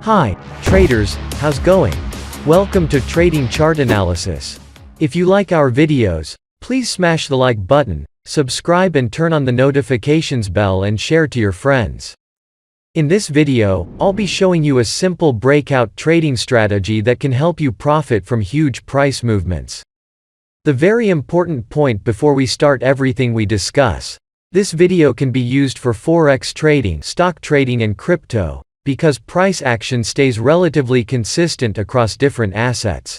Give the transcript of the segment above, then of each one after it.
Hi, traders, how's going? Welcome to Trading Chart Analysis. If you like our videos, please smash the like button, subscribe and turn on the notifications bell and share to your friends. In this video, I'll be showing you a simple breakout trading strategy that can help you profit from huge price movements. The very important point before we start everything we discuss, this video can be used for Forex trading, stock trading and crypto, because price action stays relatively consistent across different assets.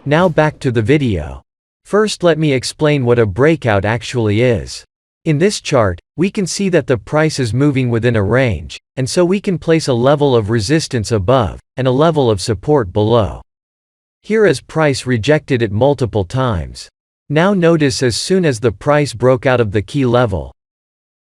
Now back to the video. First let me explain what a breakout actually is. In this chart, we can see that the price is moving within a range, and so we can place a level of resistance above, and a level of support below. Here as price rejected it multiple times. Now notice as soon as the price broke out of the key level,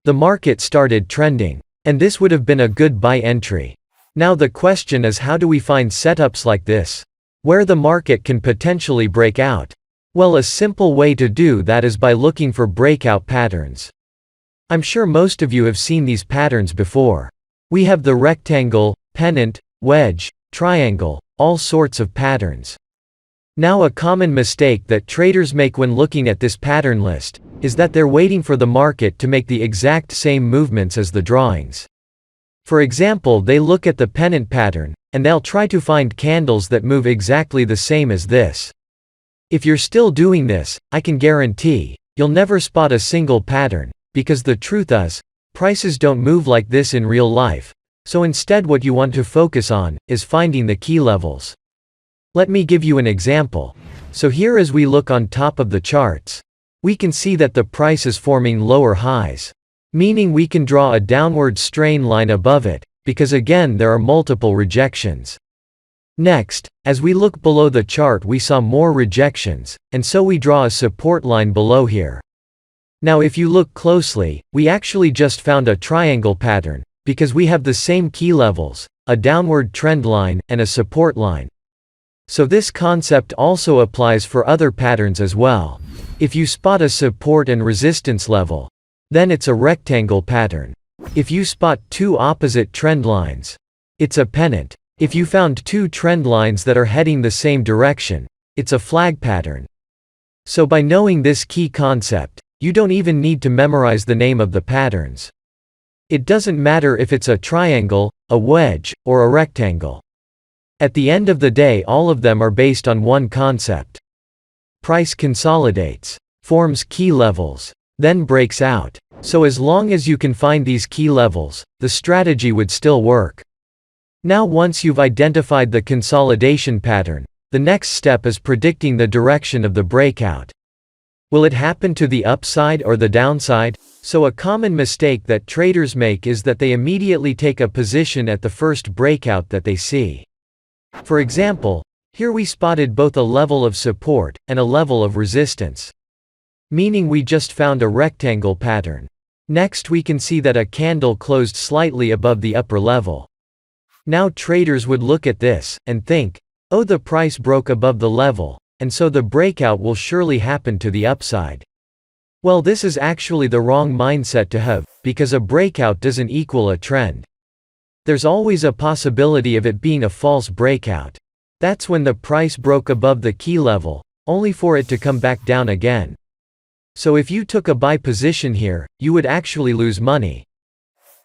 the market started trending. And this would have been a good buy entry. Now the question is, how do we find setups like this, where the market can potentially break out? Well, a simple way to do that is by looking for breakout patterns. I'm sure most of you have seen these patterns before. We have the rectangle, pennant, wedge, triangle, all sorts of patterns. Now a common mistake that traders make when looking at this pattern list is that they're waiting for the market to make the exact same movements as the drawings. For example, they look at the pennant pattern, and they'll try to find candles that move exactly the same as this. If you're still doing this, I can guarantee, you'll never spot a single pattern, because the truth is, prices don't move like this in real life, so instead what you want to focus on is finding the key levels. Let me give you an example. So here as we look on top of the charts, we can see that the price is forming lower highs, meaning we can draw a downward strain line above it, because again there are multiple rejections. Next, as we look below the chart we saw more rejections, and so we draw a support line below here. Now if you look closely, we actually just found a triangle pattern, because we have the same key levels, a downward trend line, and a support line. So this concept also applies for other patterns as well. If you spot a support and resistance level, then it's a rectangle pattern. If you spot two opposite trend lines, it's a pennant. If you found two trend lines that are heading the same direction, it's a flag pattern. So by knowing this key concept, you don't even need to memorize the name of the patterns. It doesn't matter if it's a triangle, a wedge, or a rectangle. At the end of the day, all of them are based on one concept. Price consolidates, forms key levels, then breaks out. So as long as you can find these key levels, the strategy would still work. Now once you've identified the consolidation pattern, the next step is predicting the direction of the breakout. Will it happen to the upside or the downside? So a common mistake that traders make is that they immediately take a position at the first breakout that they see. For example, here we spotted both a level of support and a level of resistance, meaning we just found a rectangle pattern. Next we can see that a candle closed slightly above the upper level. Now traders would look at this and think, oh, the price broke above the level, and so the breakout will surely happen to the upside. Well, this is actually the wrong mindset to have, because a breakout doesn't equal a trend. There's always a possibility of it being a false breakout. That's when the price broke above the key level, only for it to come back down again. So if you took a buy position here, you would actually lose money.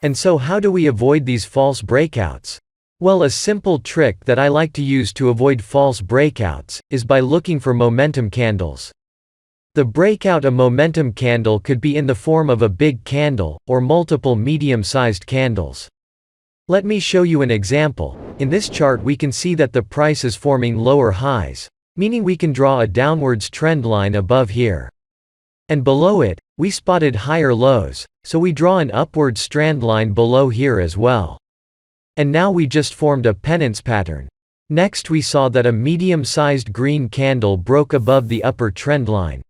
And so how do we avoid these false breakouts? Well, a simple trick that I like to use to avoid false breakouts is by looking for momentum candles. The breakout a momentum candle could be in the form of a big candle, or multiple medium-sized candles. Let me show you an example. In this chart we can see that the price is forming lower highs, meaning we can draw a downwards trend line above here. And below it, we spotted higher lows, so we draw an upward strand line below here as well. And now we just formed a pennants pattern. Next we saw that a medium-sized green candle broke above the upper trend line.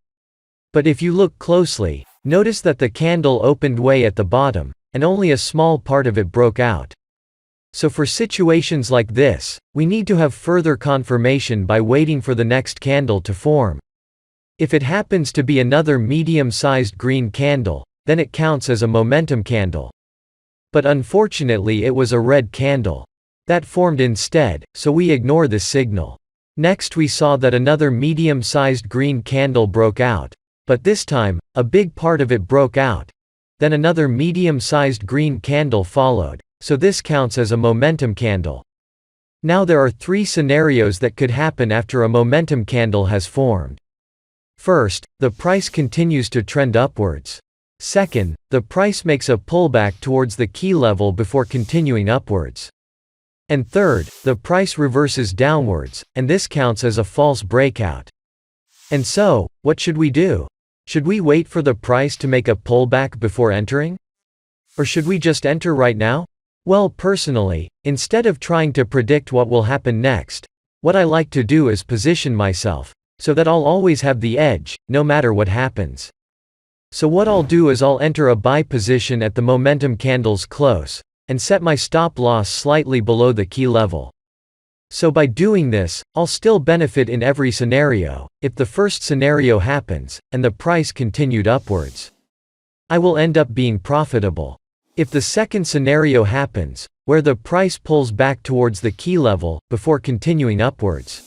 But if you look closely, notice that the candle opened way at the bottom, and only a small part of it broke out. So for situations like this, we need to have further confirmation by waiting for the next candle to form. If it happens to be another medium-sized green candle, then it counts as a momentum candle. But unfortunately it was a red candle. That formed instead, so we ignore this signal. Next we saw that another medium-sized green candle broke out. But this time, a big part of it broke out. Then another medium-sized green candle followed, so this counts as a momentum candle. Now there are 3 scenarios that could happen after a momentum candle has formed. First, the price continues to trend upwards. Second, the price makes a pullback towards the key level before continuing upwards. And third, the price reverses downwards, and this counts as a false breakout. And so, what should we do? Should we wait for the price to make a pullback before entering? Or should we just enter right now? Well, personally, instead of trying to predict what will happen next, what I like to do is position myself, so that I'll always have the edge, no matter what happens. So what I'll do is I'll enter a buy position at the momentum candle's close, and set my stop loss slightly below the key level. So by doing this, I'll still benefit in every scenario. If the first scenario happens, and the price continued upwards, I will end up being profitable. If the second scenario happens, where the price pulls back towards the key level, before continuing upwards,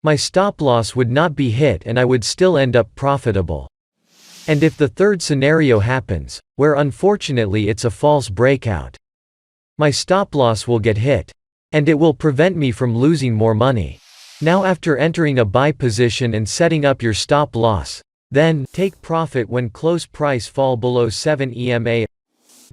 my stop loss would not be hit and I would still end up profitable. And if the third scenario happens, where unfortunately it's a false breakout, my stop loss will get hit. And it will prevent me from losing more money. Now after entering a buy position and setting up your stop loss, then take profit when close price fall below 7 EMA.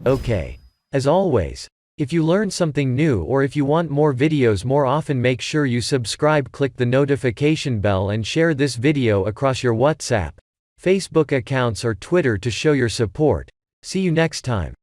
Okay. As always, if you learned something new or if you want more videos more often, make sure you subscribe, click the notification bell and share this video across your WhatsApp, Facebook accounts or Twitter to show your support. See you next time.